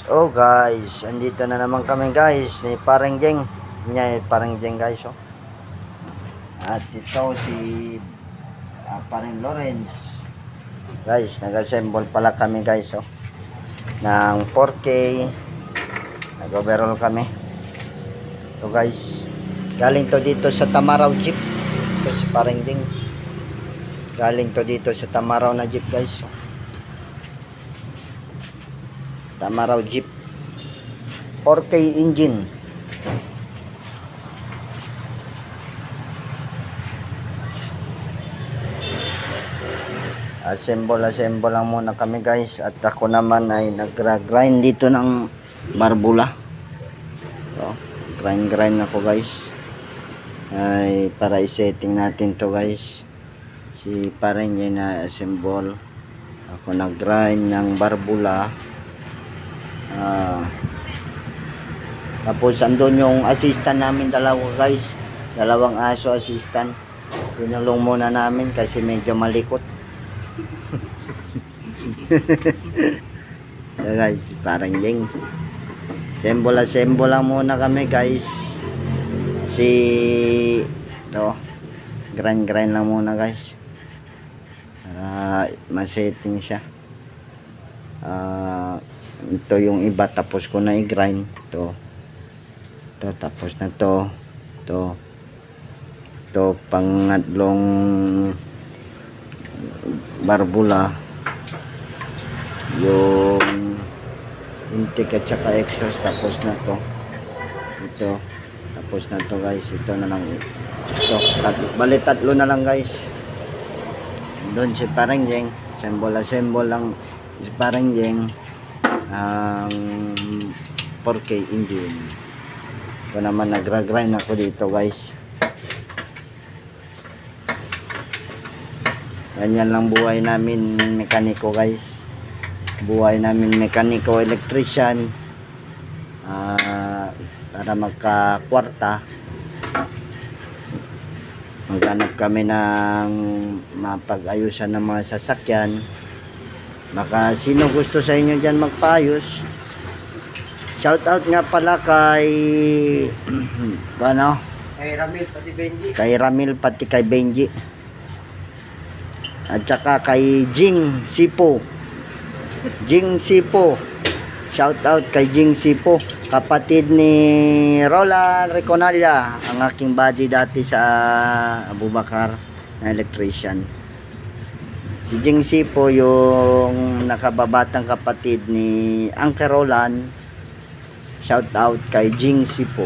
Oh guys, andito na naman kami guys ni Parang Jeng. Parang Jeng guys oh. At ito si Parang Lawrence. Guys, nag-assemble pala kami guys oh. Ng 4K. Nag-overall kami. Ito guys. Galing to dito sa Tamaraw Jeep. Ito si Parang Jeng. Galing to dito sa Tamaraw na Jeep guys oh. Tamaraw Jeep 4K engine. Assemble lang muna kami guys, at ako naman ay nagra-grind dito ng barbula. So, grind ako guys, ay para i-setting natin to guys. Si parang yun na assemble, ako nag-grind ng barbula. Tapos andun yung assistant namin dalawang aso assistant. Pinulong muna namin kasi medyo malikot. So guys, parang Jeng. Assemble lang muna kami guys. Grind lang muna guys, para ma-setting siya. Ito yung iba, tapos ko na i-grind to tapos na to pangatlong barbula, yung intake at saka exhaust, tapos na to. Ito tapos na to guys. Ito na lang bali tatlo na lang guys. Doon si Parang Jeng, assemble lang si Parang Jeng ang 4K engine. Ito naman nagra-grind ako dito guys. Ganyan lang buhay namin mekaniko guys. Buhay namin mekaniko, electrician, para magka-kwarta. Maghanap kami ng mapag-ayusan ng mga sasakyan. Baka sino gusto sa inyo dyan magpaayos. Shout out nga pala kay kay Ramil pati kay Benji, at saka kay Jing Sipo. Shout out kay Jing Sipo, kapatid ni Roland Reconalla, ang aking buddy dati sa Abubakar na electrician. Si Jing Sipo yung nakababatang kapatid ni Uncle Roland. Shout out kay Jing Sipo.